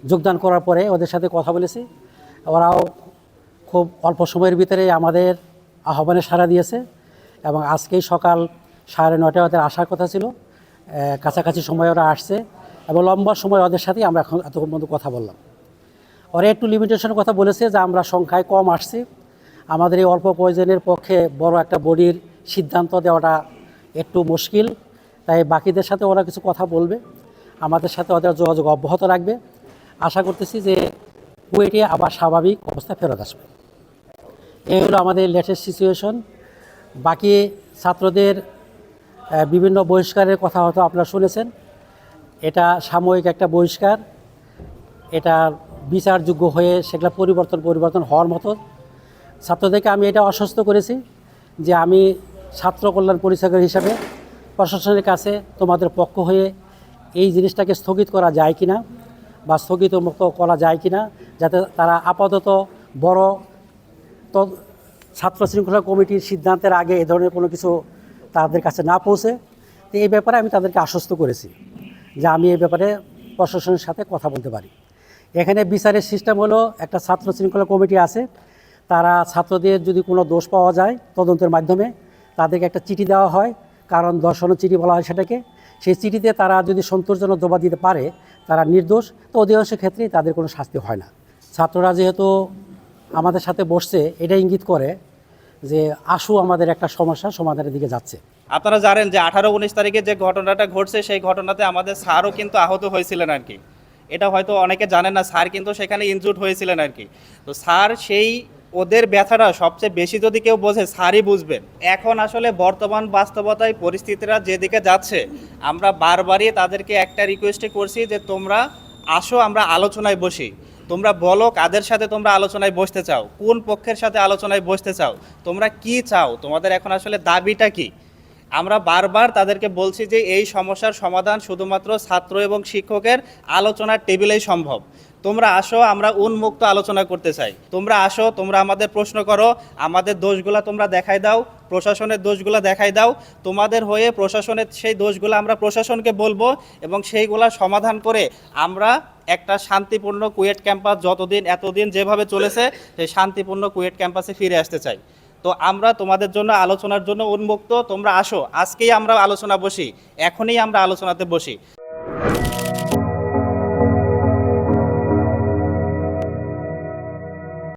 যোগদান করার পরে ওদের সাথে কথা বলেছি। ওরাও খুব অল্প সময়ের ভিতরে আমাদের আহ্বানে সাড়া দিয়েছে এবং আজকেই সকাল 9:30 ওদের আসার কথা ছিল। কাছাকাছি সময় ওরা আসছে এবং লম্বা সময় ওদের সাথেই আমরা এখন এতক্ষণ পর্যন্ত কথা বললাম। ওরা একটু লিমিটেশনের কথা বলেছে যে আমরা সংখ্যায় কম আসছি, আমাদের এই অল্প প্রয়োজনের পক্ষে বড় একটা বডির সিদ্ধান্ত দেওয়াটা একটু মুশকিল, তাই বাকিদের সাথে ওরা কিছু কথা বলবে, আমাদের সাথে ওদের যোগাযোগ অব্যাহত রাখবে। আশা করতেছি যে কুয়েটে আবার স্বাভাবিক অবস্থায় ফেরত আসবে। এই হলো আমাদের লেটেস্ট সিচুয়েশন। বাকি ছাত্রদের বিভিন্ন বহিষ্কারের কথা হয়তো আপনারা শুনেছেন। এটা সাময়িক একটা বহিষ্কার, এটা বিচারযোগ্য হয়ে সেগুলো পরিবর্তন হওয়ার মতো। ছাত্রদেরকে আমি এটা আশ্বস্ত করেছি যে আমি ছাত্র কল্যাণ পরিচালক হিসাবে প্রশাসনের কাছে তোমাদের পক্ষ হয়ে এই জিনিসটাকে স্থগিত করা যায় কিনা বা স্থগিত মুক্ত করা যায় কিনা, যাতে তারা আপাতত বড় তো ছাত্র শৃঙ্খলা কমিটির সিদ্ধান্তের আগে এ ধরনের কোনো কিছু তাদের কাছে না পৌঁছে। তো এই ব্যাপারে আমি তাদেরকে আশ্বস্ত করেছি যে আমি এই ব্যাপারে প্রশাসনের সাথে কথা বলতে পারি। এখানে বিচারের সিস্টেম হলো, একটা ছাত্র শৃঙ্খলা কমিটি আছে, তারা ছাত্রদের যদি কোনো দোষ পাওয়া যায় তদন্তের মাধ্যমে তাদেরকে একটা চিঠি দেওয়া হয়, কারণ দর্শানোর চিঠি বলা হয় সেটাকে। সেই চিঠিতে তারা যদি সন্তোষজনক জবাব দিতে পারে তারা নির্দোষ, তো অধিকাংশ ক্ষেত্রেই তাদের কোনো শাস্তি হয় না। ছাত্ররা যেহেতু আমাদের সাথে বসছে, এটা ইঙ্গিত করে যে আশু আমাদের একটা সমস্যা সমাধানের দিকে যাচ্ছে। আপনারা জানেন যে 18-19 তারিখে যে ঘটনাটা ঘটছে সেই ঘটনাতে আমাদের স্যারও কিন্তু আহত হয়েছিলেন আর কি। এটা হয়তো অনেকে জানেন না, স্যার কিন্তু সেখানে ইনজুর্ড হয়েছিলেন আর কি। তো স্যার সেই ওদের ব্যথাটা সবচেয়ে বেশি যদি কেউ বোঝে স্যারই বুঝবেন। এখন আসলে বর্তমান বাস্তবতায় পরিস্থিতিরা যেদিকে যাচ্ছে, আমরা বারবারই তাদেরকে একটা রিকোয়েস্টই করছি যে তোমরা আসো, আমরা আলোচনায় বসি। তোমরা বলো কাদের সাথে তোমরা আলোচনায় বসতে চাও, কোন পক্ষের সাথে আলোচনায় বসতে চাও, তোমরা কি চাও, তোমাদের এখন আসলে দাবিটা কি। আমরা বারবার তাদেরকে বলছি যে এই সমস্যার সমাধান শুধুমাত্র ছাত্র এবং শিক্ষকের আলোচনার টেবিলেই সম্ভব। তোমরা আসো, আমরা উন্মুক্ত আলোচনা করতে চাই। তোমরা আসো, তোমরা আমাদের প্রশ্ন করো, আমাদের দোষগুলা তোমরা দেখাই দাও, প্রশাসনের দোষগুলা দেখাই দাও। তোমাদের হয়ে প্রশাসনের সেই দোষগুলো আমরা প্রশাসনকে বলবো এবং সেইগুলা সমাধান করে আমরা একটা শান্তিপূর্ণ কুয়েট ক্যাম্পাস এতদিন যেভাবে চলেছে সেই শান্তিপূর্ণ কুয়েট ক্যাম্পাসে ফিরে আসতে চাই। তো আমরা তোমাদের জন্য আলোচনার জন্য উন্মুক্ত। তোমরা আসো, আজকেই আমরা আলোচনা বসি, এখনই আমরা আলোচনাতে বসি।